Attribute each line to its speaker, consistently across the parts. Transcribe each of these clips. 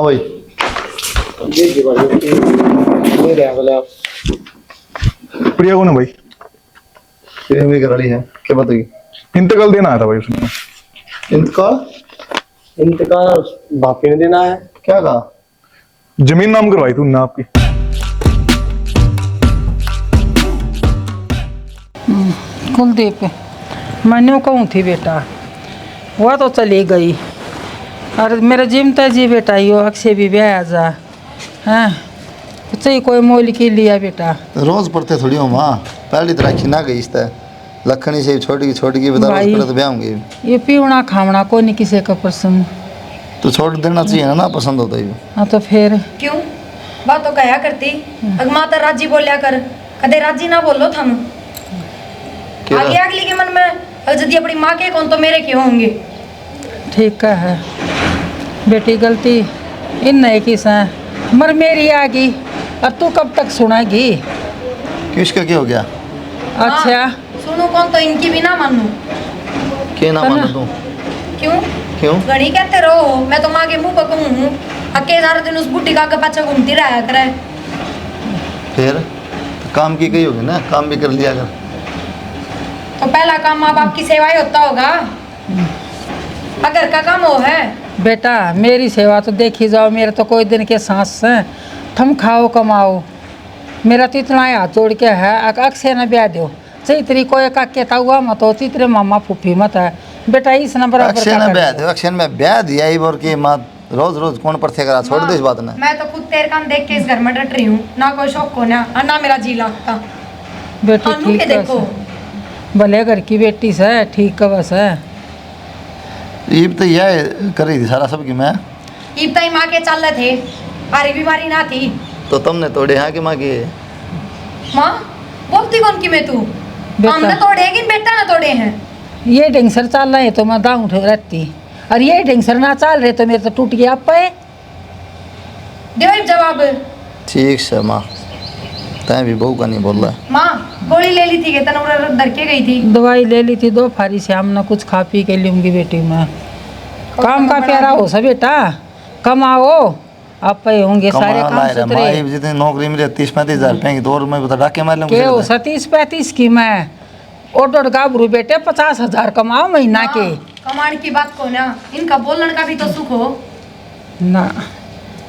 Speaker 1: भाई
Speaker 2: जी भाई नहीं रहा बोले आप
Speaker 3: प्रिया कौन है भाई?
Speaker 1: प्रेमी की लड़ी है, क्या बताइए?
Speaker 3: इंतकाल देना आया था भाई उसने।
Speaker 1: इंतकाल
Speaker 2: इंतकाल बापी ने देना है।
Speaker 1: क्या कहा?
Speaker 3: जमीन नाम करवाई थी उनने आपकी।
Speaker 4: कुलदीप मैंने कहूँ थी बेटा, वह तो चली गई। और मेरा जिम्ता जी बेटा यो अक्षय भी ब्याह जा हैं चाहिए कोई मोल की लिया बेटा।
Speaker 1: रोज पढ़ते थोड़ी हो माँ, पहली तरह खिना गई इस तरह लखनी से छोटी की बता
Speaker 4: भाई,
Speaker 1: रोज तो ब्याह होंगे।
Speaker 4: ये पीवना खावना कोई नहीं किसी का पसंद।
Speaker 1: तो छोड़ देना चाहिए ना पसंद होता ही।
Speaker 4: हाँ तो फिर
Speaker 5: क्यों बात तो कहा करती माता राजी बोलिया कर, कदे राजी ना बोलो थम आगे अगली के मन में यदि अपनी माँ के कौन तो मेरे क्यों होंगे।
Speaker 4: ठीक है बेटी, गलती इन नहीं की सा मर मेरी आ गई और तू कब तक सुनाएगी?
Speaker 1: किसका क्या हो गया?
Speaker 4: अच्छा
Speaker 5: हाँ, सुनो कौन तो इनकी भी ना मानू।
Speaker 1: क्या ना मानो तू?
Speaker 5: क्यों घड़ी कहते रहो, मैं तो माँ के मुंह पर कहूँ अकेले सारा दिन उस बुढ़ी का पाछा घूमती रहा करे।
Speaker 1: फिर तो काम की गई होगी ना, काम भी कर लिया कर।
Speaker 5: तो पहला काम माँ बाप की सेवा ही होता होगा, अगर का काम हो है।
Speaker 4: बेटा मेरी सेवा तो देखी जाओ, मेरे तो कोई दिन के सांस हैं, थम खाओ कमाओ, मेरा तो इतना हाथ जोड़ के है। अक्षय न ब्याह दो सही तरी कोई का कहता हुआ मत होती तेरे मामा फूफी मत है बेटा, इस नंबर
Speaker 1: अक्षय ने ब्याह दो, अक्षय में ब्याह दिया ही बोल के माँ रोज रोज कौन पर थे करा, छोड़ दे इस बात ने।
Speaker 5: मैं तो खुद तेरे काम देख के इस घर में डट रही हूँ, ना कोई शौक को ना मेरा जी लगता।
Speaker 4: बेटी
Speaker 5: अनु के
Speaker 4: ठीक
Speaker 5: देखो
Speaker 4: है, भले घर की बेटी से ठीक का बस है।
Speaker 1: ईब तो यह कर रही थी सारा सबकी मैं।
Speaker 5: ईब ताई माँ के चल रहे थे, हरी बीमारी ना थी।
Speaker 1: तो तुमने तोड़े यहाँ की माँ के?
Speaker 5: माँ बोलती कौन की मैं तू? हमने तोड़े कि बेटा ना तोड़े हैं।
Speaker 4: ये ढंगसर चल रहे तो मैं दाऊँ उठ रहती, और ये ढंगसर ना चल रहे तो मेरे तो टूट गया पे।
Speaker 5: दे जवाब।
Speaker 1: ठीक से माँ, तय भी बहू का नहीं बोल रहा।
Speaker 5: माँ गोली ले ली थी कि तन डर के गई थी?
Speaker 4: दवाई ले ली थी दो फारी से, हम ना कुछ खा पी के लूँगी बेटी मैं। काम का प्यारा हो सब बेटा, कमाओ आप पे होंगे सारे काम सुथरे।
Speaker 1: जितनी नौकरी मिले 30-35 हजार रुपए की, तो और मैं बता डाके मार लूंगा।
Speaker 4: के हो 37-35 की मैं और डोड़ गाबरू बेटे 50,000 कमाओ महीना के।
Speaker 5: कमाने की बात को ना, इनका बोलने का भी तो सुख हो
Speaker 4: ना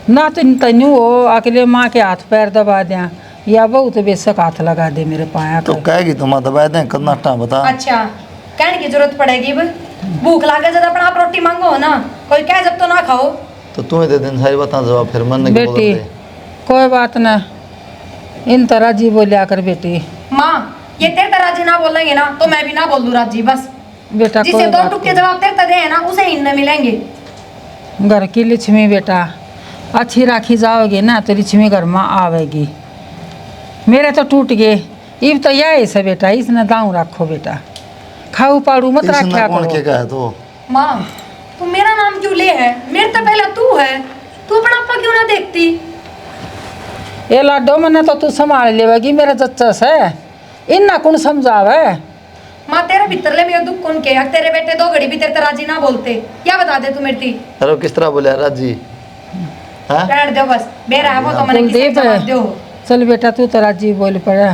Speaker 4: ना तो तन्यू हो अकेले माँ के हाथ पैर दबा दें या बहुत बेशक हाथ लगा दे मेरे पाया
Speaker 1: तो कहेगी तुम दबा दें कितना टाइम बता।
Speaker 5: अच्छा कहने की जरूरत पड़ेगी? भूख लागे जब अपना आप रोटी मांगो ना, कोई कहे जब तो ना खाओ।
Speaker 1: तो तुम्हें दे दें सारी बता जवाब, फिर मन
Speaker 4: बेटी कोई बात ना, इन तरह जी बोलिया कर बेटी।
Speaker 5: माँ ये तेरे तरह जी ना बोलेंगे ना तो मैं भी ना बोल दूँ राजी बस।
Speaker 4: बेटा
Speaker 5: जिसे
Speaker 4: कोई
Speaker 5: दो
Speaker 4: बात
Speaker 5: टुक्के जवाब तेरे तरह है ना उसे इन मिलेंगे।
Speaker 4: नहीं। घर की लक्ष्मी बेटा अच्छी राखी जाओगे ना तो लक्ष्मी घर में आवेगी। मेरे तो टूट गए, इब तो यह है बेटा, इसने दाऊ रखो बेटा, खाऊ पाड़ू मत रखा
Speaker 1: कौन
Speaker 4: करो।
Speaker 1: क्या है तो
Speaker 5: माँ तू मेरा नाम क्यों ले है? मेरे तो पहले तू है, तू अपना आपा क्यों ना देखती?
Speaker 4: ये लाडो मैंने तो तू संभाल लेगी मेरा जच्चा से, इन ना कौन समझावे।
Speaker 5: माँ तेरे भीतर ले मेरा दुख कौन के? तेरे बेटे दो घड़ी भी तेरे तरह राजी ना बोलते, क्या बता दे तू मेरी थी?
Speaker 1: अरे किस तरह बोले राजी? हाँ
Speaker 5: रहने दो बस, बेरा है वो तो मैंने किसी
Speaker 4: कुलदीप
Speaker 5: जवाब दो।
Speaker 4: चल बेटा तू तो राजी बोल पड़ा,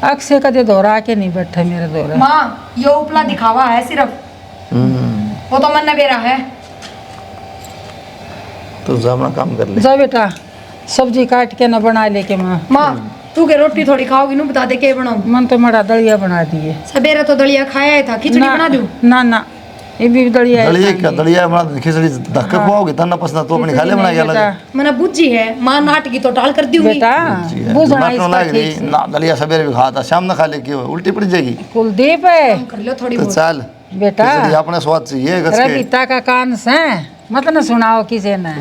Speaker 4: अक्षय कदे दोहरा के नहीं बैठा मेरे दोहरा।
Speaker 5: माँ ये उपला दिखावा है सिर्फ, वो तो मन बेरा है।
Speaker 1: तो जा अपना काम कर ले।
Speaker 4: जा बेटा सब्जी काट के ना बना लेके माँ।
Speaker 5: माँ तू के रोटी थोड़ी खाओगी नू बता दे के बनाऊं?
Speaker 4: मन तो मड़ा दलिया बना दिए।
Speaker 5: सवेरे तो दलिया खाया ही था, खिचड़ी बना दूं?
Speaker 4: ना ना ये भी दलिया
Speaker 1: दलिया क्या दलिया बना दे, खिचड़ी धक्के खुआओगे तना पसंद तो अपनी खाले बना के अलग।
Speaker 5: मैंने बुझी है माँ नाटकी तो टाल कर दूंगी
Speaker 4: बेटा बुझना इसका ठीक से।
Speaker 1: ना दलिया सवेरे भी खाता, शाम ना खा ले क्यों उल्टी पड़ जाएगी।
Speaker 4: कुलदीप है
Speaker 5: कर लो थोड़ी
Speaker 1: तो
Speaker 5: बहुत।
Speaker 1: चल
Speaker 4: बेटा
Speaker 1: खिचड़ी अपने स्वाद से ये गस के
Speaker 4: रविता का कान से मत न सुनाओ किसी ने।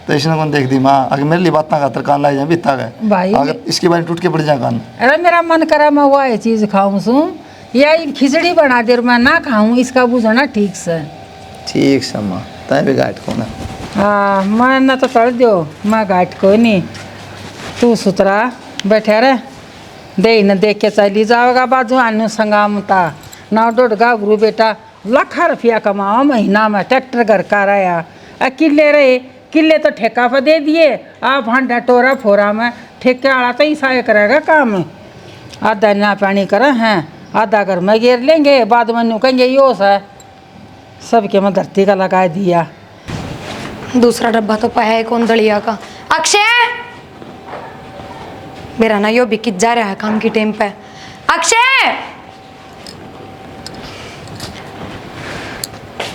Speaker 1: तो इसने कौन देख दी माँ, अगर मेरे लिए बात ना करते कान लाई जाए बीता गए
Speaker 4: भाई
Speaker 1: अगर इसके बारे टूट के पड़ जाए कान।
Speaker 4: अरे मेरा मन करा मैं वो ये चीज़ खाऊं सू या ये खिचड़ी बना दे मैं ना खाऊं, इसका बुझना ठीक से।
Speaker 1: ठीक से माँ तय भी गाइट को ना।
Speaker 4: हाँ मैं ना तो कर दो, मैं घाट कोई नहीं, तू सुतरा बैठे रे दे न देख के चली जाओगा बाजू आनू संगामता ना डोड गाबरू बेटा लाखा रुपया कमाओ महीना में, ट्रैक्टर घर का रहा अकेले रे किले तो ठेका पर दे दिए, आप भांडा टोरा फोरा में ठेके वाला तो ऐसा ही करेगा काम। आधा ना पानी करें हैं, आधा घर में घेर लेंगे, बाद में न्यू कहेंगे यो है सबके में धरती का लगा दिया।
Speaker 5: दूसरा डब्बा तो पाया है कौन दलिया का। अक्षय, मेरा ना यो भी कित जा रहा है काम की टाइम पे। अक्षय,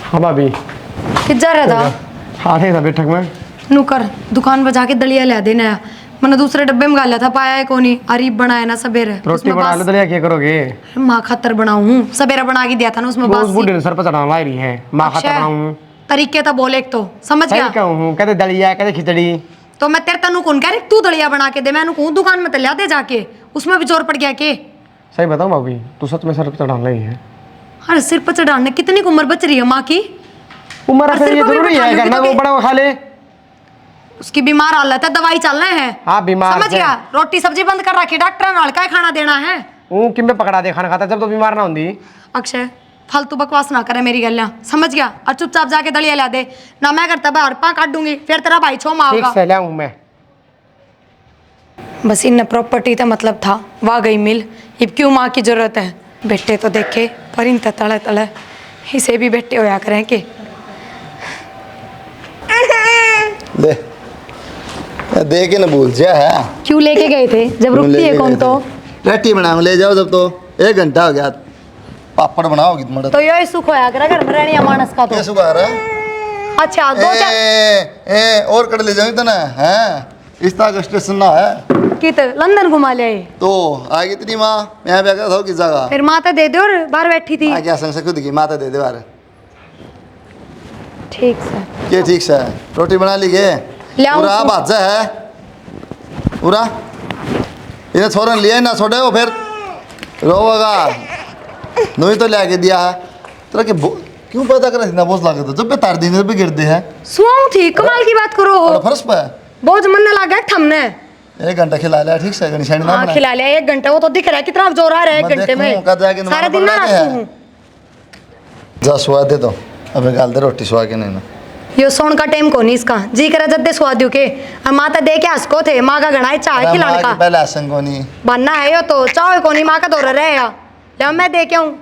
Speaker 2: हाँ भाभी,
Speaker 5: कित जा रहा था?
Speaker 2: हाँ था बैठक में।
Speaker 5: नुकर दुकान पर जाके दलिया ला देना है। मैंने दूसरे डब्बे में गाला था, पाया है कोनी। अरीब बनाया ना सवेरे,
Speaker 2: रोटी बना लो, दलिया क्या करोगे?
Speaker 5: माँ खातर बनाऊं हूँ, सवेरे बना के दिया था ना उसमें
Speaker 2: वो उस
Speaker 5: बासी।
Speaker 2: बूढ़े ने सर पर चढ़ाने लाई रही है, माँ खाता
Speaker 5: अक्षय,
Speaker 2: बनाऊं।
Speaker 5: तरीके तो बोले एक तो समझ
Speaker 2: सही
Speaker 5: गया।
Speaker 2: कहूँ, कहते दलिया कहते खिचड़ी।
Speaker 5: तो मैं तेरे तनु कौन कह रही तू दलिया बना के दे, मैं कहूँ दुकान में तलिया दे जाके, उसमें भी जोर पड़ गया के।
Speaker 2: सही बताऊँ भाभी, तू सच में सर पर चढ़ाने लाई है।
Speaker 5: अरे सिर पर चढ़ाने कितनी उम्र बच रही है माँ की?
Speaker 2: उम्र
Speaker 5: और
Speaker 2: फिर
Speaker 5: सिर
Speaker 2: ये
Speaker 5: पर भी
Speaker 2: जरूरी
Speaker 5: बैठा
Speaker 2: है,
Speaker 5: लूंगी
Speaker 2: करना
Speaker 5: तो
Speaker 2: वो
Speaker 5: भी-
Speaker 2: बड़ा वो खा ले।
Speaker 5: उसकी बीमार हालत है, दवाई चल रहे हैं।
Speaker 2: हाँ, बीमार
Speaker 5: समझ
Speaker 2: है।
Speaker 5: गया। रोटी सब्जी बंद कर रखी, डॉक्टर नाल का खाना देना है।
Speaker 2: वो किम पे पकड़ा दे खाना खाता जब तो बीमार ना होंगी।
Speaker 5: अक्षय फालतू बकवास ना करे मेरी गल्ला, समझ गया? और चुपचाप जाके दलिया ला दे ना, मैं करता भाई हड़पा काट दूंगी, फिर तेरा भाई छो
Speaker 2: ठीक
Speaker 5: मारेगा।
Speaker 2: से लाऊं मैं।
Speaker 5: बस इन प्रॉपर्टी का मतलब था, वाह गई मिल। अब क्यों माँ की जरूरत है? बेटे तो देखे पर इन तले तले इसे भी बेटे होया करें के।
Speaker 1: ले दे के ना भूल जा है।
Speaker 5: क्यों लेके गए थे जब
Speaker 1: क्यों
Speaker 5: रुकती है
Speaker 1: लेके
Speaker 5: कौन
Speaker 1: गए
Speaker 5: तो?
Speaker 1: थे? रोटी बनाओ ले जाओ, जब तो 1 घंटा हो गया। पापड़ बनाओगी तुम?
Speaker 5: तो ये सुख होया करे घर में रहने मानस का तो।
Speaker 1: कैसे आ रहा है?
Speaker 5: अच्छा दो चार
Speaker 1: ए और कड़ ले जाऊंगी तो ना हैं, इस तरह का स्टेशन ना है
Speaker 5: कित लंदन घुमा ले आए।
Speaker 1: तो आएगी तेरी माँ, यहाँ पे था किस जगह
Speaker 5: फिर माता दे दो और बाहर बैठी थी।
Speaker 1: आ क्या संग से खुद की माता दे दे बार।
Speaker 5: ठीक से
Speaker 1: के ठीक से रोटी बना ली के
Speaker 5: ले आऊं
Speaker 1: पूरा
Speaker 5: तो।
Speaker 1: बाजा है पूरा। इन्हें छोरन लिया ना छोड़े वो फिर रोगा नहीं तो ले के दिया है तेरा के क्यों पता कर इतना बोझ लगे तो जब पे तार दिन पे गिरते हैं।
Speaker 5: सुआऊं थी, कमाल की बात करो।
Speaker 1: और फर्श पे
Speaker 5: बोझ मन लगा थमने।
Speaker 1: 1 घंटा खिला लिया ठीक से निशानी ना
Speaker 5: हाँ
Speaker 1: बना।
Speaker 5: खिला लिया 1 घंटा, वो तो दिख रहा है कितना जोर आ रहा है 1
Speaker 1: मैं
Speaker 5: घंटे में।
Speaker 1: देखूं, कद जाके
Speaker 5: सारा दिन ना
Speaker 1: नमाज़
Speaker 5: रखती
Speaker 1: पढ़ना
Speaker 5: हूँ।
Speaker 1: जा सुआ दे तो अब निकाल दे रोटी सुआ के नहीं ना।
Speaker 5: यो सोन का टाइम कोनी इसका जी करा जद्दे स्वाद के। और माता दे के हंसको थे, माँ का घना चाय
Speaker 1: अरे
Speaker 5: खिलाने
Speaker 1: माँ
Speaker 5: का
Speaker 1: की पहले आसन को नहीं
Speaker 5: बनना है। यो तो चाय कोनी माँ का दौरा रहेगा। ले मैं दे के आऊँ।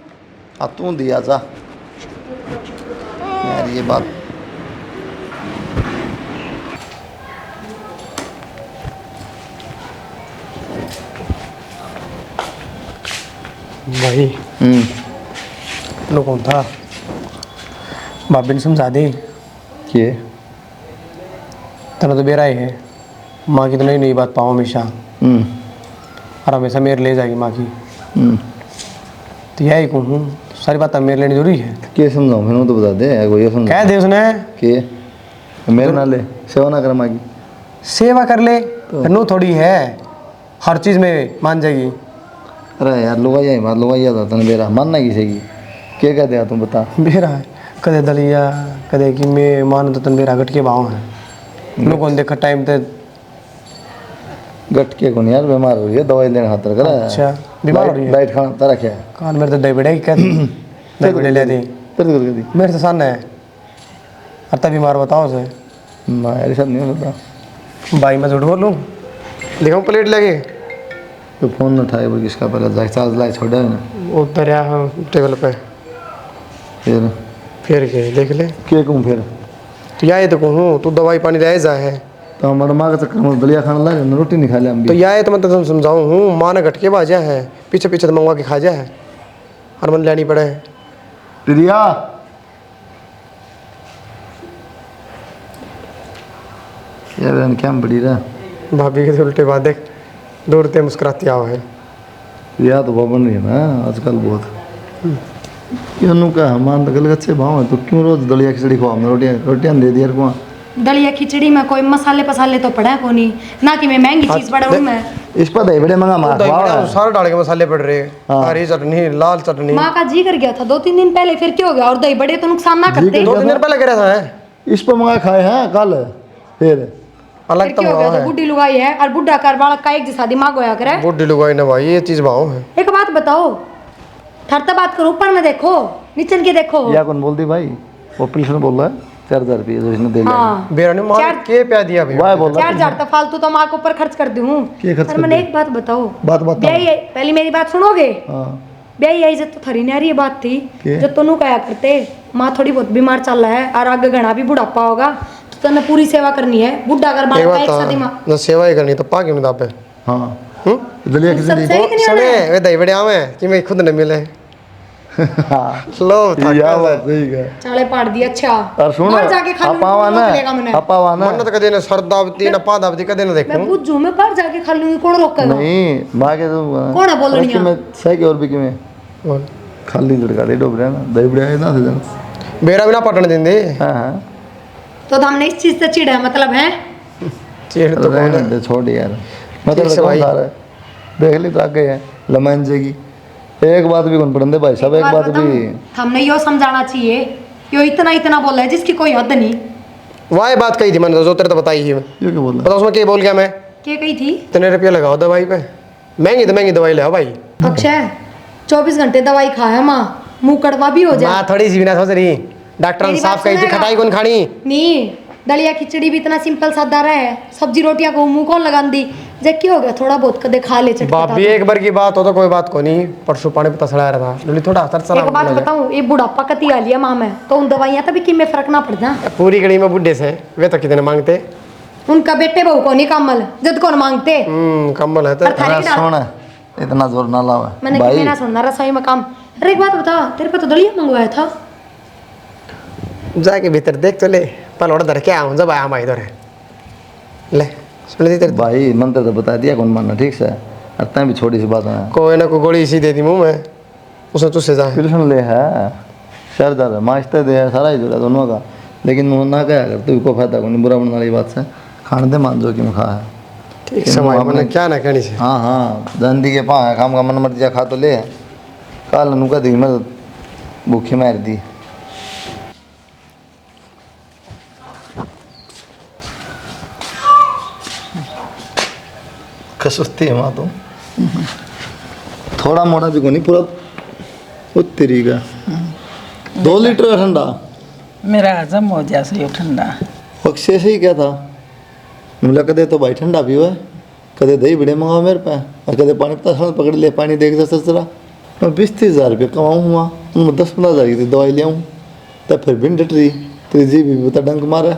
Speaker 1: अब तू दिया जा यार ये बात।
Speaker 2: भाई लो कौन था? भाभी ने समझा दे
Speaker 1: ये
Speaker 2: तना तो बेरा ही है। माँ की तो नई नई बात पाओ हमेशा, और हमेशा मेरे ले जाएगी माँ की। तो यही कहूँ सारी बात मेरे लेनी जरूरी है।
Speaker 1: के समझाऊं फिर वो तो बता दे कोई समझा
Speaker 2: कह दे उसने
Speaker 1: के मेरे ना ले सेवा ना कर माँ की।
Speaker 2: सेवा कर ले, नो थोड़ी है हर चीज़ में मान जाएगी।
Speaker 1: अरे यार लुगाइया ही बात लुगाइया था तने बेरा मानना किसी की क्या कह दिया तुम बता।
Speaker 2: बेरा है कदे दलिया कदे कि मैं मान तो तन बेरा गट के भाव है। लोगों ने देखा टाइम ते
Speaker 1: गट के कौन यार बीमार हो रही है दवाई लेने खातर कर।
Speaker 2: अच्छा बीमार हो रही है।
Speaker 1: डाइट खाना तारा क्या है
Speaker 2: कान मेरे तो डायबिटीज क्या डायबिटीज ले दी
Speaker 1: तेरे कर दी
Speaker 2: मेरे से सन है। अत्ता बीमार बताओ उसे।
Speaker 1: ना यार सब नहीं होता।
Speaker 2: भाई मैं झूठ बोलूँ? दिखाऊँ प्लेट लगे
Speaker 1: तो फोन न उठाए वो किसका पहले जाके चार्ज लाए छोड़ा है ना
Speaker 2: उतर टेबल पे फिर के देख ले।
Speaker 1: के कहूँ फिर
Speaker 2: तो या तो कहूँ तू दवाई पानी रह जा है
Speaker 1: तो हमारा माँ का चक्कर में दलिया खाना लगे रोटी नहीं खा लिया हम
Speaker 2: तो
Speaker 1: भी।
Speaker 2: या तो मैं तो समझाऊँ हूँ माँ ने घटके बाजा है पीछे पीछे तो मंगवा के खा जा है और मन लेनी पड़े।
Speaker 1: प्रिया यार क्या बड़ी रहा
Speaker 2: भाभी के उल्टे बात देख दौड़ते मुस्कुराती आओ है।
Speaker 1: प्रिया तो बन रही है ना आजकल बहुत। क्यों का हमान तो गल अच्छे भाव है तो क्यों रोज दलिया खिचड़ी खुआ हमने रोटियां दे दी यार कुआ।
Speaker 5: दलिया खिचड़ी में कोई मसाले पसाले तो पड़ा है कोनी ना कि मैं महंगी चीज पड़ा हूँ मैं।
Speaker 1: इस पर दही बड़े महंगा मार खुआ
Speaker 2: सारे डाल के मसाले पड़ रहे
Speaker 1: हाँ।
Speaker 2: हरी चटनी लाल चटनी।
Speaker 5: माँ का जी कर गया था 2-3 दिन पहले, फिर क्या हो गया? और दही बड़े तो नुकसान ना
Speaker 1: जी
Speaker 5: करते।
Speaker 1: कर
Speaker 2: 2-3 दिन पहले कह रहा था
Speaker 1: इस पर मंगा खाए हैं कल फिर
Speaker 5: फिर
Speaker 2: अलग तो
Speaker 5: क्या हो गया? तो
Speaker 2: है
Speaker 5: बुढ़ी लुगाई है और बुढ़ा कर बालक का एक जैसा दिमाग होया करे।
Speaker 2: बुढ़ी लुगाई ना भाई ये चीज भाव है।
Speaker 5: एक बात बताओ, ठरता बात करो, ऊपर में देखो नीचे के देखो।
Speaker 1: या कौन बोल दी भाई वो पिल्सन बोल रहा है 4,000 रुपये जो इसने दे लिया
Speaker 5: हाँ
Speaker 2: बेरा ने मार के प्या दिया भैया
Speaker 1: वाह बोल
Speaker 5: 4,000 तो फालतू तो माँ के ऊपर खर्च कर दूँ।
Speaker 1: क्या खर्च
Speaker 5: पर
Speaker 1: कर
Speaker 5: मैंने
Speaker 1: दिया?
Speaker 5: एक बात बताओ,
Speaker 1: बात बताओ।
Speaker 5: ब्याही आई, पहले मेरी बात सुनोगे।
Speaker 1: हाँ
Speaker 5: ब्याही आई जब तो थरी नारी ये बात थी
Speaker 1: के?
Speaker 5: जो तनु कहा करते माँ थोड़ी बहुत बीमार चल रहा है और आगे घना भी बुढ़ापा होगा तो तने पूरी सेवा करनी है। बुढ़ा कर
Speaker 2: एक
Speaker 5: बात
Speaker 2: बात
Speaker 5: एक साथ
Speaker 2: तो सेवा ही करनी तो पा क्यों दापे
Speaker 1: हाँ दलिया खिचड़ी
Speaker 5: सही कि नहीं
Speaker 2: सुने
Speaker 5: होना?
Speaker 2: वे दही बड़े आवे कि मैं खुद न मिले लो
Speaker 1: या बात सही है।
Speaker 5: चाले पाड़ दिया। अच्छा
Speaker 1: और सुनो
Speaker 5: बाहर जाके खा लूं,
Speaker 1: अपावा
Speaker 5: कौन रोकेगा मैंने?
Speaker 1: ना अपावा ना
Speaker 2: मन तो कदे ने सर दाबती ना पा दाबती कदे न
Speaker 5: मैं
Speaker 2: देखूं
Speaker 5: बुझू मैं बाहर जाके खा लूंगी, कौन रोकेगा?
Speaker 1: नहीं माँ के तो
Speaker 5: कौन है बोलनी
Speaker 1: कि मैं सही के और भी कि मैं
Speaker 2: बोल।
Speaker 1: खाली लड़का दे डोबरे ना दही बड़े है ना सजन
Speaker 2: बेरा भी ना पटन देंदे
Speaker 1: हाँ हाँ
Speaker 5: तो हमने इस चीज से चिढ़ा मतलब है।
Speaker 2: चेड़ तो कौन
Speaker 1: रहने
Speaker 2: है
Speaker 1: दे छोड़ यार मैं
Speaker 2: ठीक
Speaker 1: तो
Speaker 2: से
Speaker 1: कौन
Speaker 2: भाई।
Speaker 1: खा रहा है देख ली तो आगे है लमन जगी एक बात भी कौन पढ़ने भाई सब एक बात भी
Speaker 5: हमने यो समझाना चाहिए यो इतना इतना बोला है जिसकी कोई हद नहीं।
Speaker 2: वाह बात कही थी मैंने जो तेरे तो बताई ही मैं
Speaker 1: ये क्या बोल रहा
Speaker 2: पता उसमें क्या बोल गया मैं
Speaker 5: क्या कही थी?
Speaker 2: इतने रुपये लगाओ दवाई पे महंगी तो महंगी दवाई ले आओ भाई
Speaker 5: अक्षय 24 घंटे दवाई खा है माँ, मुंह कड़वा भी हो जाए।
Speaker 2: माँ थोड़ी सी भी ना सोच रही डॉक्टर ने
Speaker 5: मेरी
Speaker 2: साफ
Speaker 5: बात
Speaker 2: कही थी
Speaker 5: सुनेगा?
Speaker 2: खटाई कौन खानी
Speaker 5: नहीं दलिया खिचड़ी भी इतना सिंपल सादा है, सब्जी रोटियां को मुंह कौन लगा दी जे क्या हो गया थोड़ा बहुत कदे खा ले चटपटा।
Speaker 2: भाभी एक बार की बात हो तो कोई बात को नहीं परसों पानी पता चला रहा था लुली थोड़ा असर चला
Speaker 5: एक बात बताऊं ये बुढ़ापा कती आ लिया माँ में तो उन दवाइयां तभी कि में फर्क ना पड़ता।
Speaker 2: पूरी गली में बुढ़े से वे तो कितने मांगते
Speaker 5: उनका बेटे बहू को नहीं कम्मल जद कौन मांगते।
Speaker 2: कम्बल है तो
Speaker 5: और थाली
Speaker 1: है
Speaker 5: डाल-
Speaker 1: सुन इतना जोर ना लावा
Speaker 5: मैंने
Speaker 1: भाई
Speaker 5: कितने ना सुनना रसोई में काम। अरे एक बात बता तेरे पे तो दलिया मंगवाया था।
Speaker 2: जाके भीतर देख तो ले पलोड़ा धर के आऊँ जब आया हमारे इधर ले सुन ली तेरे
Speaker 1: भाई मंत्र तो बता दिया कौन मानना ठीक से इतना भी छोटी सी बात है
Speaker 2: कोई ना कोई गोली इसी दे दी मुंह में उसने तुझसे जा
Speaker 1: कृष्ण ले है शरदार मास्टर दे है सारा ही जुड़ा दोनों का लेकिन मुँह ना क्या कर तू को फायदा नहीं बुरा बनने वाली बात से खाने दे मान जो कि मैं खा है
Speaker 2: ठीक समय मैंने क्या ना कहनी से
Speaker 1: हाँ हाँ जंदी के पा है काम का मन मर्जी जा खा तो ले काल नुका दी मैं भूखी मार दी कसुस्ती है माँ तुम थोड़ा मोटा भी को नहीं पूरा उत्तरी का 2 लीटर का ठंडा
Speaker 4: मेरा हजम हो जैसे ये ठंडा।
Speaker 1: अक्षय से ही क्या था मिला कदे तो भाई ठंडा भी हुआ कदे दही बड़े मंगाओ मेरे पे और कदे पानी पता सड़क पकड़ ले पानी देख ससरा मैं 20-30 हज़ार रुपये कमाऊँ हुआ उनमें 10-15 हज़ार की दवाई ले आऊँ तब फिर बिन डट रही तेरी जी भी बता डंक मारा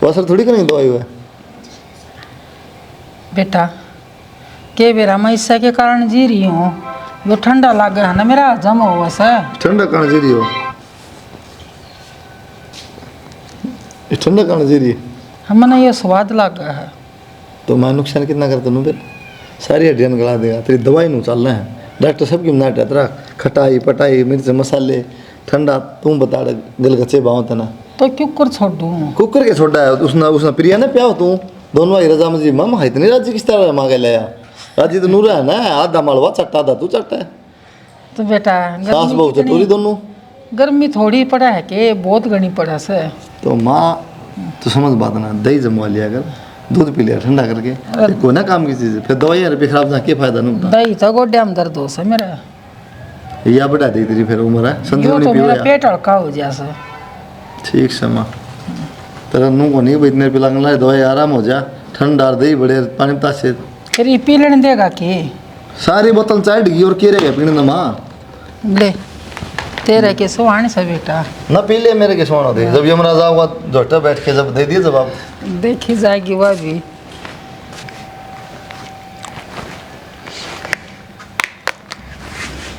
Speaker 1: वो असर थोड़ी करेंगे दवाई हुआ
Speaker 4: बेटा के बेरा मैं इससे के कारण जी रही हूँ वो ठंडा लग गया है ना मेरा हजम हो वैसे।
Speaker 1: ठंडा कहाँ जी रही हो ये ठंडा कहाँ जी रही
Speaker 4: हमने ये स्वाद लग गया है।
Speaker 1: तो मैं नुकसान कितना करता हूँ फिर सारी हड्डियाँ गला देगा तेरी दवाई नहीं चल रहा है डॉक्टर सबकी नाट है तेरा खटाई पटाई मिर्च मसाले ठंडा तुम बता रहे गलगचे बाहों तना
Speaker 4: तो क्यों कर छोड़ दूँ?
Speaker 1: कुकर के छोड़ा है उसने उसने प्रिया ने प्याओ तू दोनों भाई रजा मजी मम है इतनी राजी किस तरह मांगे ले राजी तो नूरा है ना आधा मालवा चट्टा था तू चट्टा है
Speaker 4: तो बेटा
Speaker 1: सास बहू चटोरी दोनों
Speaker 4: गर्मी थोड़ी पड़ा है कि बहुत घनी पड़ा से।
Speaker 1: तो माँ तो समझ बात ना दही जमवा लिया कर दूध पी लिया ठंडा करके ये कोई ना काम की चीज़ है फिर दवाई यार खराब जा के फायदा नहीं होता
Speaker 4: दही तो गोड्या में दर्द हो से मेरा
Speaker 1: या बढ़ा दी तेरी फिर उम्र है
Speaker 4: यो
Speaker 1: संतुलन
Speaker 4: तो
Speaker 1: पियो
Speaker 4: मेरा
Speaker 1: यार
Speaker 4: पेट हल्का हो जैसे।
Speaker 1: ठीक से माँ तेरा नू को नहीं भाई इतने पिला ला दवाई आराम हो जा ठंडा दही बड़े पानी पता से
Speaker 4: फिर ये पी लेने देगा कि
Speaker 1: सारी बोतल चाट गई और के रहेगा पीने ना माँ
Speaker 4: ले तेरे के सुहाने से बेटा
Speaker 1: ना पी ले मेरे के सोना दे जब यमराज आऊंगा झोटा बैठ के जब दे दिए जवाब
Speaker 4: देखी जाएगी वह भी।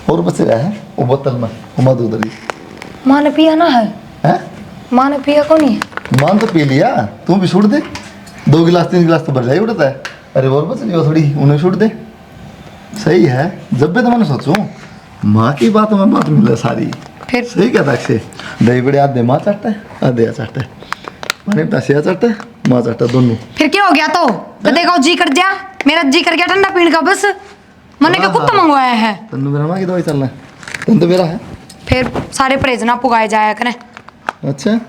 Speaker 1: और बच रहा है वो बोतल में वो मत उधर ही
Speaker 5: माँ ने पिया ना है,
Speaker 1: हैं
Speaker 5: माँ ने पिया को नहीं।
Speaker 1: मान तो पी लिया तू भी छूट दे 2 गिलास 3 गिलास तो भर जाए उड़ता है अरे और बच रही हो थोड़ी उन्हें छूट दे सही है जब भी तो मैंने सोचूं माँ की बात में बात मिले सारी
Speaker 5: फिर
Speaker 1: सही कहता अक्षय दही बड़े आधे माँ चाटता है आधे चाटता है मैंने पैसे चाटता है माँ चाटता दोनों
Speaker 5: फिर क्या हो गया तो देखो जी कर दिया मेरा जी कर गया ठंडा पीने का बस मैंने क्या कुत्ता मंगवाया है।
Speaker 1: तन्नू मेरा माँ की दवाई चलना है तन तो मेरा है
Speaker 5: फिर सारे परहेज ना पुगाए जाया करें।
Speaker 1: अच्छा
Speaker 5: और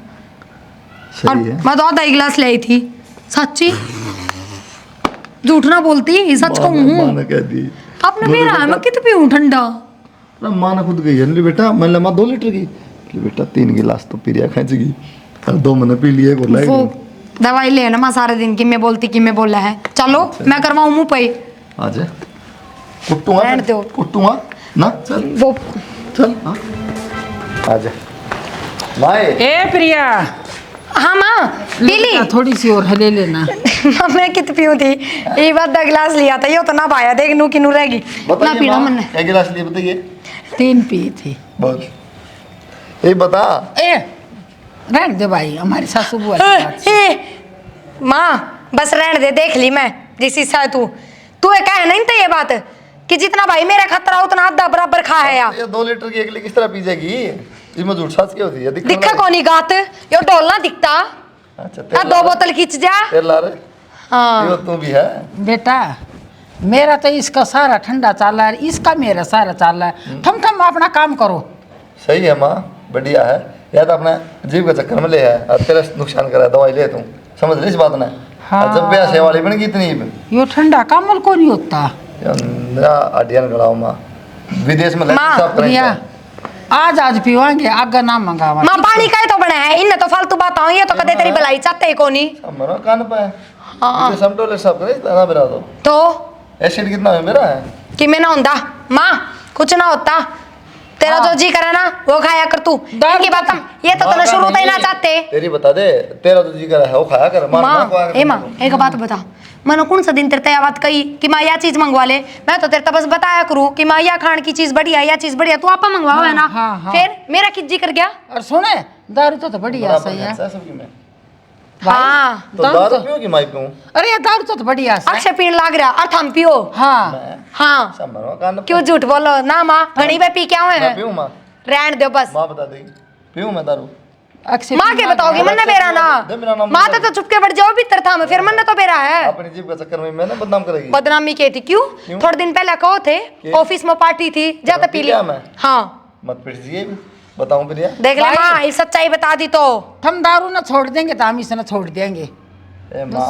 Speaker 1: सही है
Speaker 5: मैं तो आधा 1 गिलास ले आई थी सच्ची झूठ ना बोलती सच कहूँ
Speaker 1: माँ ने कह दी
Speaker 5: आपने मेरा है मैं कित पीऊँ ठंडा।
Speaker 1: अरे माँ ने खुद गई है बेटा मैंने माँ 2 लीटर की ले बेटा 3 गिलास तो पिरिया खींच गई 2 महीने पी लिए को लाइक
Speaker 5: वो दवाई ले ना माँ सारे दिन की मैं बोलती कि मैं बोला है चलो मैं करवाऊँ मुँह पे
Speaker 1: आ जा कुट्टूंगा
Speaker 5: रहने दो।
Speaker 1: कुट्टूंगा ना चल
Speaker 5: वो
Speaker 1: चल हाँ आ जा माए
Speaker 4: ए प्रिया
Speaker 5: हाँ माँ पी ली
Speaker 4: थोड़ी सी और ले लेना।
Speaker 5: माँ मैं कित पीऊँ थी ये बात 2 गिलास लिया था ये तो ना पाया देख नू की नू रहेगी ना
Speaker 1: बताइए
Speaker 5: पीना
Speaker 1: माँ
Speaker 5: मन
Speaker 1: क्या गिलास लिए बताइए
Speaker 4: 3 पी थी।
Speaker 1: बस ये बता
Speaker 4: ए रहने दे भाई हमारी सासू बुआ की बात से।
Speaker 5: माँ बस रहने दे देख ली मैं जिस हिस्सा है तू ये कहे नहीं था ये बात कि जितना भाई मेरा खतरा उतना आधा बराबर खा है या
Speaker 1: ये 2 लीटर की अकेले किस तरह पी जाएगी इसमें झूठ साच क्या होती है
Speaker 5: दिखा कौन गात यो डोलना दिखता
Speaker 1: अच्छा
Speaker 5: आ 2 बोतल खींच जा
Speaker 1: तेल ला रहे
Speaker 5: हाँ
Speaker 1: ये तू भी है
Speaker 4: बेटा मेरा तो इसका सारा ठंडा चाल रहा है इसका मेरा सारा चाल रहा है। ठम ठम अपना काम करो।
Speaker 1: सही है माँ बढ़िया है या तो अपने जीव के चक्कर में ले है और तेरा नुकसान करा दवाई ले तू समझ ली इस बात ने
Speaker 4: हाँ।
Speaker 1: और जब ब्याह वाली बन गई इतनी
Speaker 4: यो ठंडा कामल को नहीं होता।
Speaker 1: अडियन गड़ाओ माँ विदेश में
Speaker 5: माँ,
Speaker 1: सब करेंगे
Speaker 4: प्रिया आज पीवाएंगे आगे ना मंगावा।
Speaker 5: माँ पानी का तो बना है इन तो फालतू बात ये तो कदे तेरी भलाई चाहते ही कोनी
Speaker 1: मरो कान पे
Speaker 5: हाँ।
Speaker 1: विदेश हम टोले सब करे ना बिरा दो
Speaker 5: तो
Speaker 1: एसिड कितना है मेरा है
Speaker 5: कि मैं ना होता माँ कुछ ना होता तेरा जो जी करे ना वो खाया कर तू इनकी बात ये तो तूने शुरू से ही ना चाहते
Speaker 1: तेरी बता दे तेरा तो जी करा है वो खाया कर मां
Speaker 5: माँ ए माँ एक बात बता मैंने कौन सा दिन तेरे तया बात कही कि माँ यह चीज मंगवा ले मैं तो तेरे तो बस बताया करूँ कि माँ यह खान की चीज बढ़िया यह चीज बढ़िया तू आपा मंगवाओ है ना
Speaker 4: हाँ, हाँ।
Speaker 5: फिर मेरा किस जी कर गया
Speaker 4: और सुने दारू तो बढ़िया सही है।
Speaker 1: सबकी मैं
Speaker 5: हाँ
Speaker 1: तो दारू पियो कि माई पियो
Speaker 4: अरे ये दारू तो बढ़िया सा है।
Speaker 5: अक्षय पीण लाग रहा और थम पियो
Speaker 4: हाँ
Speaker 5: हाँ
Speaker 1: सब मरो कान पे
Speaker 5: क्यों झूठ बोलो ना माँ घनी पे पी क्या हुए
Speaker 1: मैं पियो मां
Speaker 5: रहन दो बस
Speaker 1: मां बता देगी पियो मैं दारू
Speaker 4: अक्षय
Speaker 5: माँ के बताओगे मैंने बेरा ना
Speaker 1: दे मेरा नाम
Speaker 5: माँ तो चुपके बैठ जाओ भीतर था मैं फिर मैंने तो बेरा है
Speaker 1: अपनी जीव के चक्कर में मैंने बदनाम करेगी
Speaker 5: बदनामी की थी क्यों थोड़े दिन पहले कहो थे ऑफिस में पार्टी थी जाते पी
Speaker 1: क्या
Speaker 5: ली
Speaker 1: मैं
Speaker 5: हाँ
Speaker 1: मत पिट दिए बताऊं प्रिया
Speaker 5: देख ले माँ ये सच्चाई बता दी तो
Speaker 4: हम दारू ना छोड़ देंगे तो हम इसे ना छोड़ देंगे।
Speaker 1: ए मां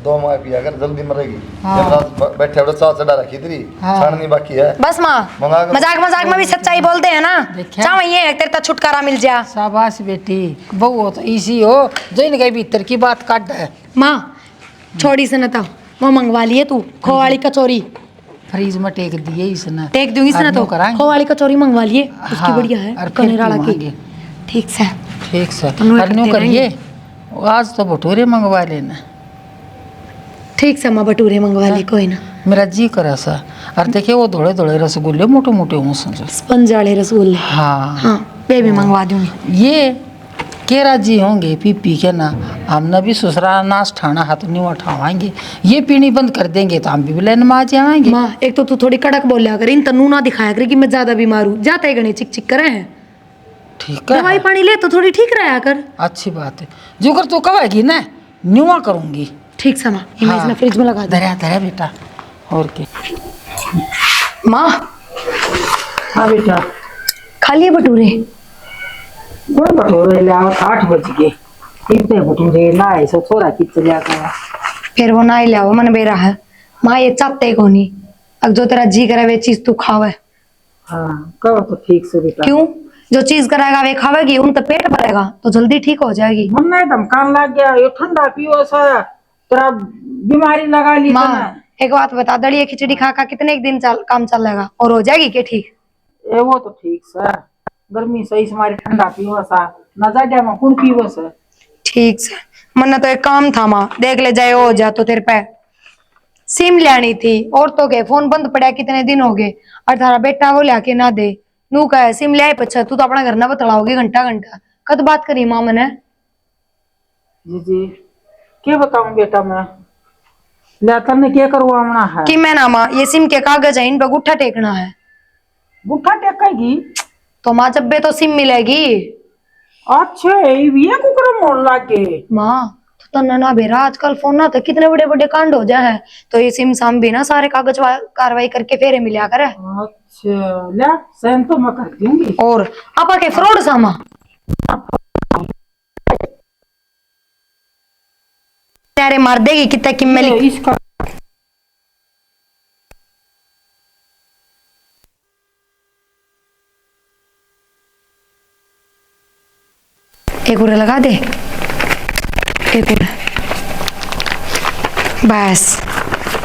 Speaker 1: 2 माह पिया कर जल्दी मरेगी
Speaker 4: हाँ।
Speaker 1: जब रात बैठे उड़े साथ चढ़ा रखी तेरी
Speaker 4: हाँ।
Speaker 1: छाननी बाकी है
Speaker 5: बस माँ
Speaker 1: मंगा के-
Speaker 5: मजाक मजाक में भी सच्चाई बोलते हैं ना
Speaker 4: देखा?
Speaker 5: चाहे ये है तेरे तो छुटकारा मिल जा
Speaker 4: शाबाश बेटी बहू हो तो इसी हो जो इनके भीतर की बात काट है।
Speaker 5: माँ छोड़ी से न तो वो मंगवा लिए तू खो वाली कचौरी
Speaker 4: फ्रीज में टेक दिए इसने
Speaker 5: टेक दूंगी से न तो खो वाली कचौरी मंगवा लिए उसकी
Speaker 4: हाँ,
Speaker 5: बढ़िया
Speaker 4: और
Speaker 5: है
Speaker 4: फिर
Speaker 5: कनेराला की
Speaker 4: पीवांगे।
Speaker 5: ठीक से
Speaker 4: ठीक से
Speaker 5: अनु
Speaker 4: और न्यू
Speaker 5: करते
Speaker 4: करिए आज तो भटूरे मंगवा लेना।
Speaker 5: ठीक से माँ भटूरे मंगवा ले कोई ना
Speaker 4: मेरा जी करा सा और देखिए वो धोड़े धोड़े रसगुल्ले मोटे मोटे हों समझो।
Speaker 5: स्पंज वाले रसगुल्ले
Speaker 4: हाँ
Speaker 5: हाँ वे भी मंगवा दूंगी
Speaker 4: ये केरा जी होंगे पी के ना हमने भी ससुराल नाश ठाना हाथ नहीं उठावाएंगे ये पीनी बंद कर देंगे तो हम भी लेने में आ जाएंगे।
Speaker 5: माँ एक तो तू थोड़ी कड़क बोलिया कर इन तन्नू ना दिखाया कर कि मैं ज्यादा बीमार हूँ जाते ही गणे चिक चिक करे हैं
Speaker 4: ठीक है
Speaker 5: दवाई पानी ले तो थोड़ी ठीक रहा कर
Speaker 4: अच्छी बात है जो कर तू कहेगी ना न्यूआ करूंगी।
Speaker 5: ठीक से माँ ये मैं इसमें फ्रिज में लगा दे
Speaker 4: धरा धरा बेटा और के
Speaker 5: माँ
Speaker 4: हाँ बेटा
Speaker 5: खा लिए भटूरे
Speaker 4: कोई भटूरे ले आओ 8 बज गए इतने भटूरे लाए सो थोड़ा किच लिया गया
Speaker 5: फिर वो ना ही लिया मन बेरा है माँ ये चाहते को नहीं अब जो तेरा जी करे वे चीज तू खावे
Speaker 4: हाँ कहो तो ठीक से बेटा
Speaker 5: क्यों जो चीज कराएगा वे खावेगी उन तो पेट भरेगा तो जल्दी ठीक हो जाएगी
Speaker 4: मन में धमकान लग गया ये ठंडा पियो सा तेरा बीमारी लगा ली
Speaker 5: माँ एक बात बता दड़िए खिचड़ी खा खा कितने एक दिन काम चलेगा और हो जाएगी क्या ठीक
Speaker 4: ए वो तो ठीक सर गर्मी सही से हमारी ठंडा पियो सा ना जा में कौन पियो सर
Speaker 5: ठीक से मन तो एक काम था माँ देख ले जाए हो जा तो तेरे पे सिम लेनी थी और तो के फोन बंद पड़ा कितने दिन हो गए और थारा बेटा वो लाके ना दे नू कहे सिम ले पछा तू तो अपना घर ना बतलाओगी घंटा घंटा कद बात करी माँ मैंने
Speaker 4: जी क्या बताऊं बेटा मैं लेकर ने क्या करवाना है
Speaker 5: कि मैं ना माँ ये सिम के कागज है इन पर गुट्ठा टेकना है
Speaker 4: गुट्ठा टेकेगी
Speaker 5: तो माँ जब बे तो सिम मिलेगी
Speaker 4: अच्छा ये कुकर मोड़ लागे
Speaker 5: माँ तो ना बेरा आजकल फोन ना तो कितने बड़े बड़े कांड हो जाए हैं तो ये सिम साम भी ना सारे कागज कार्रवाई करके फेरे मिला करे
Speaker 4: अच्छा ले सहन तो मैं कर दूंगी
Speaker 5: और आपा के फ्रॉड सामा तेरे मार देगी कितना किम में लिख
Speaker 4: इसका
Speaker 5: एक उरे लगा दे, एक उरे, बस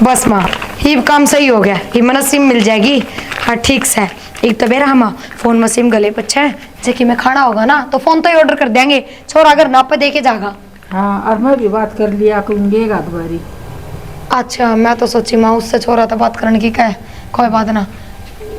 Speaker 5: बस माँ ये काम सही हो गया। ये मना सिम मिल जाएगी। हाँ ठीक से। एक तो बेरा हम फोन में सिम गले पच्छा है, जैसे में खाना होगा ना तो फोन तो ही ऑर्डर कर देंगे, छोरा अगर ना पे देके जाएगा।
Speaker 4: हाँ और मैं भी बात कर लिया करूँगी एक आध बारी।
Speaker 5: अच्छा मैं तो सोची माँ उससे छोरा तो बात करने की कहे, कोई बात ना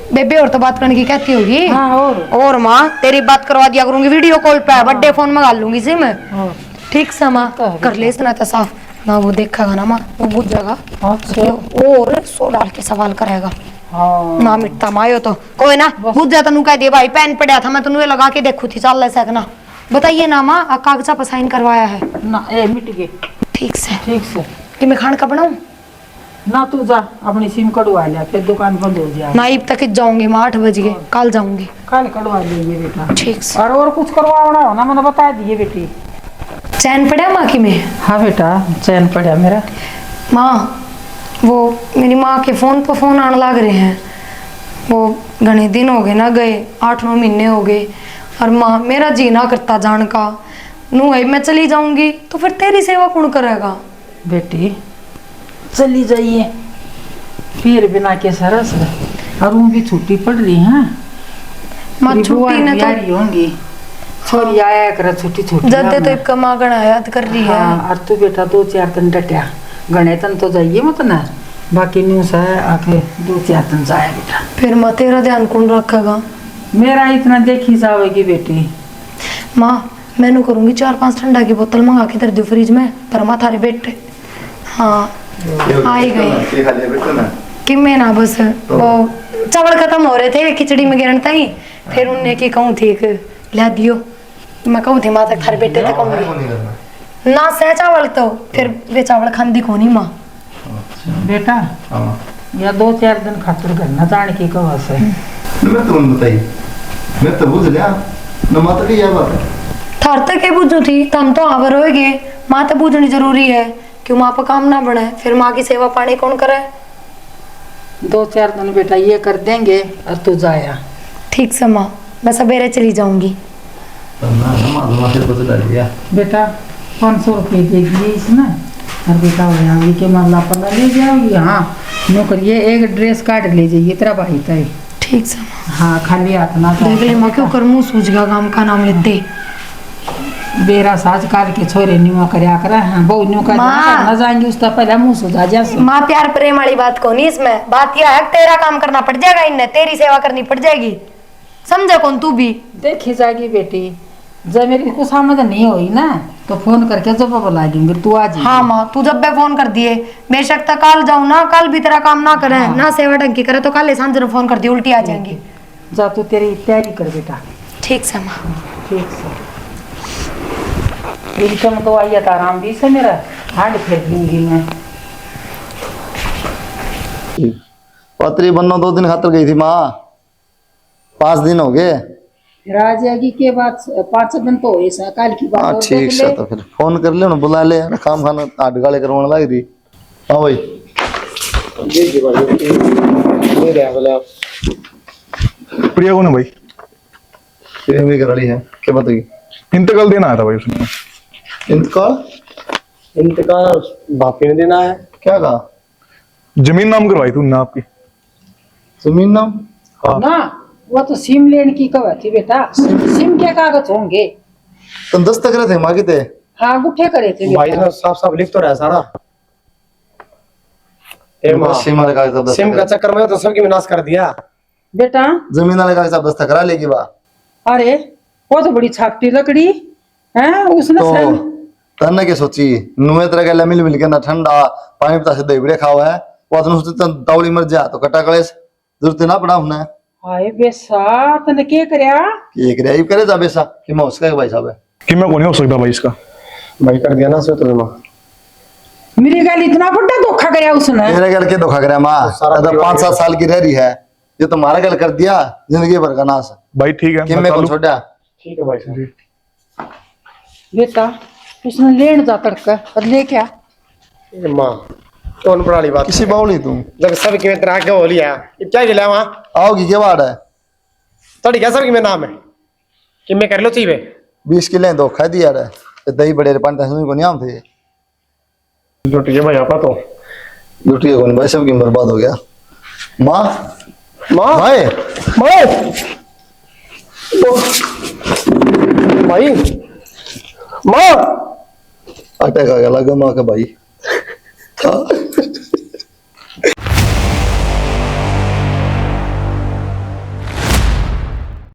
Speaker 5: बेबे, और तो बात करने की कहती होगी।
Speaker 4: हाँ
Speaker 5: और माँ तेरी बात करवा दिया करूंगी वीडियो कॉल पे, बर्थडे फोन मंगा लूंगी सिम।
Speaker 4: और
Speaker 5: ठीक से माँ कर ले इतना तो साफ ना, वो देखेगा ना माँ वो बुझ जाएगा
Speaker 4: अच्छा।
Speaker 5: और सो डाल के सवाल करेगा
Speaker 4: हाँ
Speaker 5: ना, मिटता मायो तो कोई ना बुझ जाता। नु कह दे भाई पेन पड़ा था मैं तनु लगा के देखू थी, चल ऐसा ना बताइए ना माँ कागजा पर साइन करवाया है
Speaker 4: ना, ए मिट गए।
Speaker 5: ठीक से।
Speaker 4: ठीक से
Speaker 5: कि मैं खान का बनाऊं
Speaker 4: ना, तू जा अपनी सिम कटवा लिया, फिर दुकान बंद हो जाए।
Speaker 5: नाइब तक जाऊंगी माँ 8 बज गए, कल जाऊंगी।
Speaker 4: कल कटवा लेंगे बेटा।
Speaker 5: ठीक से।
Speaker 4: और कुछ करवाना हो ना मैंने बता दिए बेटी।
Speaker 5: चैन पड़ा माँ की में?
Speaker 4: हाँ बेटा चैन पड़ा मेरा।
Speaker 5: माँ वो मेरी माँ के फोन पर फोन आने लग रहे हैं, वो घने दिन हो गए ना गए, 8-9 महीने हो गए। और माँ मेरा जी ना करता जान का, नू है मैं चली जाऊंगी तो फिर तेरी सेवा कौन करेगा?
Speaker 4: बेटी चली जाइए फिर बिना के सरस, और वो भी छुट्टी पड़ रही है।
Speaker 5: माँ छुट्टी ने तो
Speaker 4: होंगी, छोरी आया कर छुट्टी छुट्टी
Speaker 5: जदे तो एक मागण याद कर रही है।
Speaker 4: हाँ, और तू बेटा 2-4 दिन डटिया, गणे तन तो जाइए मत ना, बाकी न्यूज है आके 2-4 दिन जाए बेटा।
Speaker 5: फिर माँ तेरा ध्यान कौन रखेगा?
Speaker 4: मेरा इतना देखी जाएगी बेटी।
Speaker 5: माँ मैनू करूंगी 4-5 ठंडा की बोतल मंगा के धर दो फ्रिज में, पर माँ थारे बेटे हाँ आई गई कि मैं ना बस वो चावल खत्म हो रहे थे खिचड़ी में गिरता ही, फिर उनने की कहूँ थी ला दियो, मैं कहूँ थी माँ तक थारे बेटे तक कहूँगी ना सह चावल, तो फिर वे चावल खांदी कोनी माँ।
Speaker 4: बेटा या 2-4 दिन खातिर करना जान की कवा से
Speaker 1: मैं तुम बताइए, मैं तो बुझ लिया न माता की यह बात है।
Speaker 5: थार तक के बुझू थी तम तो आवर होएगे, माँ तो बुझनी जरूरी है, क्यों माँ पर काम ना बढ़े, फिर माँ की सेवा पानी कौन करे?
Speaker 4: 2-4 दिन बेटा ये कर देंगे और तू जाया।
Speaker 5: ठीक से माँ मैं सवेरे चली जाऊंगी।
Speaker 4: बेटा 500 रुपये देगी इसमें, और बेटा हो जाएगी कि माला पला ले जाओगी। हाँ नौकरिए एक ड्रेस कार्ड ले जाइए तेरा भाई तय।
Speaker 5: ठीक से माँ।
Speaker 4: हाँ खाली हाथ ना
Speaker 5: देख ले माँ क्यों कर मुँह सूझ गया काम का नाम लेते।
Speaker 4: बेरा साज काल के छोरे न्यू करया करा, हाँ बहु न्यू कर ना जाएंगे उसका पहले मुंह सुधा जैसे।
Speaker 5: माँ प्यार प्रेम वाली बात को नहीं, इसमें बात यह है तेरा काम करना पड़ जाएगा, इन्हें तेरी सेवा करनी पड़ जाएगी, समझे कौन तू भी?
Speaker 4: देखी जाएगी बेटी, जब मेरी को समझ नहीं हुई ना तो फोन करके जब बुलाएंगे तू आ जी।
Speaker 5: हाँ माँ तू जब भी फोन कर दिए, बेशक तक कल जाऊँ ना, कल भी तेरा काम ना करे ना सेवा ढंग की करे तो कल सांझ फोन कर दिए उल्टी आ जाएंगी।
Speaker 4: जा तू तेरी तैयारी कर बेटा।
Speaker 5: ठीक से माँ।
Speaker 4: ठीक से इनकम तो आई था आराम भी से मेरा हार्ड फेंक दूंगी मैं।
Speaker 1: पत्री बनना 2 दिन खातर गई थी माँ, 5 दिन हो गए।
Speaker 4: राजागी के बाद 5 दिन तो हुए सा, कल की बात
Speaker 1: हाँ
Speaker 4: और
Speaker 1: ठीक
Speaker 4: देख
Speaker 1: है,
Speaker 4: ले।
Speaker 1: तो फिर फोन कर ले ना, बुला ले यार, काम खाना आठ गाले करवाने लग रही। हाँ भाई
Speaker 3: प्रिया कौन है भाई?
Speaker 1: भी कर रही है, क्या बताइए?
Speaker 3: इंतकाल देना आया था भाई उसने।
Speaker 1: इंतकाल?
Speaker 2: इंतकाल बापी ने देना है।
Speaker 1: क्या कहा?
Speaker 3: जमीन नाम करवाई थी उनने आपकी।
Speaker 1: जमीन नाम?
Speaker 3: हाँ।
Speaker 4: ना वो तो सिम लेने की कवा थी बेटा, सिम के कागज होंगे।
Speaker 1: तुम दस्तक रहे थे माँ की थे?
Speaker 4: हाँ गुठे करे थे
Speaker 2: भाई
Speaker 4: बेटा।
Speaker 2: साफ साफ लिख तो रहा है सारा।
Speaker 1: सिम वाले कागज साहब
Speaker 2: सिम का चक्कर में तो सबकी विनाश कर दिया।
Speaker 4: बेटा
Speaker 1: जमीन वाले कागज साहब दस्तक करा लेगी बा।
Speaker 4: अरे वो तो बड़ी छापटी लकड़ी है उसने
Speaker 1: तो तन्ने के सोची नुए तरह के मिल मिल के ना ठंडा पानी पता से दही खावा है, वो तो उसने दौड़ी मर जा तो कटा कलेस जरूरत ना पड़ा हमने।
Speaker 4: हाय बेसा तने के करया?
Speaker 1: एक रे करे जा बेसा कि मैं उसका भाई साहब है
Speaker 3: कि मैं कौन हो सकता भाई इसका?
Speaker 2: भाई कर दिया ना सो तो माँ।
Speaker 4: मेरी गाल इतना बड़ा धोखा करया उसने।
Speaker 1: मेरे गल के धोखा करे माँ,
Speaker 2: सारा
Speaker 1: 5-7 साल की रह रही है, ये तो मारा गल कर दिया जिंदगी भर का नाश।
Speaker 3: भाई ठीक है
Speaker 1: कि
Speaker 3: मैं
Speaker 1: मैं
Speaker 3: चालू-
Speaker 1: कौन छोड़ा?
Speaker 2: ठीक है भाई साहब।
Speaker 4: बेटा उसने लेन जा तड़का और ले क्या?
Speaker 2: ये माँ कौन बड़ी बात
Speaker 1: किसी बाउली तुम
Speaker 2: जब सब की तरह के हो लिया ये क्या गिला वहाँ
Speaker 1: आओगी क्या बात है?
Speaker 2: थोड़ी क्या सब की मैं नाम है कि मैं कर लो चाहिए
Speaker 1: 20 किले धोखा दिया रे ते दही बड़े रे पानी तसमी को नहीं आम थे
Speaker 2: लुट गए भाई आपा तो।
Speaker 1: लुटी को भाई सब की बर्बाद हो गया। माँ
Speaker 2: माँ
Speaker 1: भाई
Speaker 2: माँ भाई माँ
Speaker 1: अटैक आ गया लगा माँ का भाई। हाँ